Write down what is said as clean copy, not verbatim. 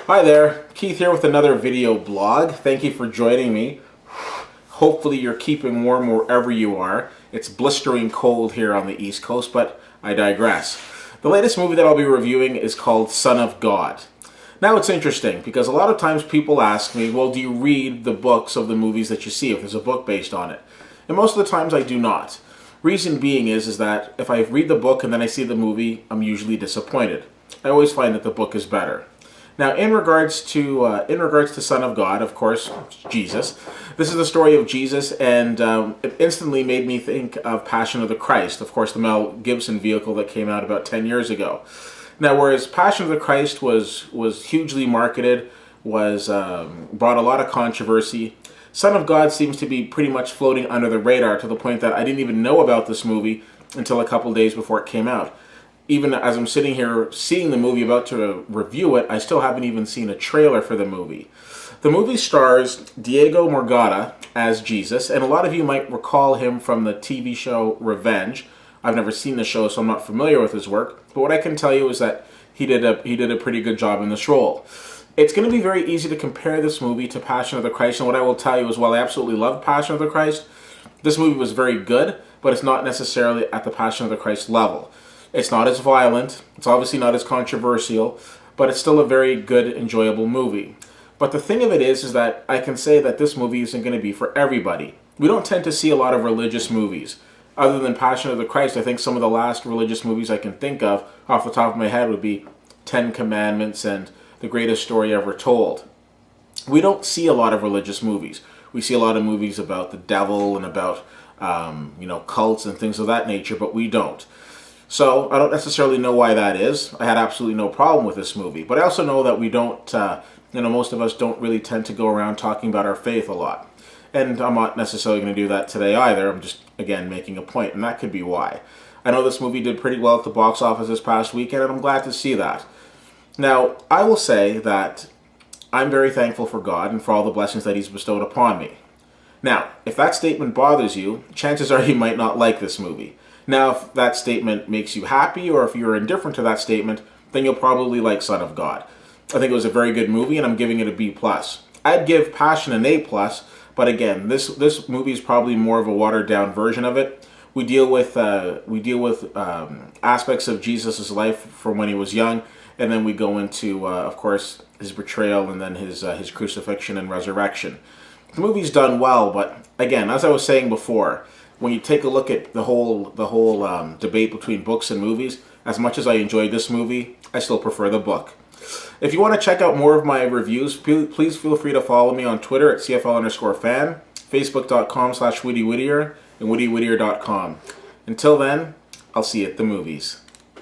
Hi there, Keith here with another video blog. Thank you for joining me. Hopefully you're keeping warm wherever you are. It's blistering cold here on the East Coast, but I digress. The latest movie that I'll be reviewing is called Son of God. Now it's interesting because a lot of times people ask me, well, do you read the books of the movies that you see if there's a book based on it? And most of the times I do not. Reason being is that if I read the book and then I see the movie, I'm usually disappointed. I always find that the book is better. Now, in regards to Son of God, of course, Jesus. This is the story of Jesus, and it instantly made me think of Passion of the Christ. Of course, the Mel Gibson vehicle that came out about 10 years ago. Now, whereas Passion of the Christ was hugely marketed, brought a lot of controversy, Son of God seems to be pretty much floating under the radar to the point that I didn't even know about this movie until a couple days before it came out. Even as I'm sitting here seeing the movie, about to review it, I still haven't even seen a trailer for the movie. The movie stars Diogo Morgado as Jesus, and a lot of you might recall him from the TV show Revenge. I've never seen the show, so I'm not familiar with his work, but what I can tell you is that he did a pretty good job in this role. It's going to be very easy to compare this movie to Passion of the Christ, and what I will tell you is, while I absolutely loved Passion of the Christ, this movie was very good, but it's not necessarily at the Passion of the Christ level. It's not as violent, it's obviously not as controversial, but it's still a very good, enjoyable movie. But the thing of it is that I can say that this movie isn't going to be for everybody. We don't tend to see a lot of religious movies. Other than Passion of the Christ, I think some of the last religious movies I can think of off the top of my head would be Ten Commandments and The Greatest Story Ever Told. We don't see a lot of religious movies. We see a lot of movies about the devil and about cults and things of that nature, but we don't. So I don't necessarily know why that is. I had absolutely no problem with this movie. But I also know that we don't, most of us don't really tend to go around talking about our faith a lot. And I'm not necessarily going to do that today either. I'm just, again, making a point, and that could be why. I know this movie did pretty well at the box office this past weekend, and I'm glad to see that. Now, I will say that I'm very thankful for God and for all the blessings that He's bestowed upon me. Now, if that statement bothers you, chances are you might not like this movie. Now, if that statement makes you happy, or if you're indifferent to that statement, then you'll probably like Son of God. I think it was a very good movie, and I'm giving it a B+. I'd give Passion an A+, but again, this movie is probably more of a watered-down version of it. We deal with aspects of Jesus' life from when he was young, and then we go into, of course, his betrayal and then his crucifixion and resurrection. The movie's done well, but again, as I was saying before, when you take a look at the whole debate between books and movies, as much as I enjoyed this movie, I still prefer the book. If you want to check out more of my reviews, please feel free to follow me on Twitter at CFL_fan, Facebook.com/WoodyWhittier, and WoodyWhittier.com. Until then, I'll see you at the movies.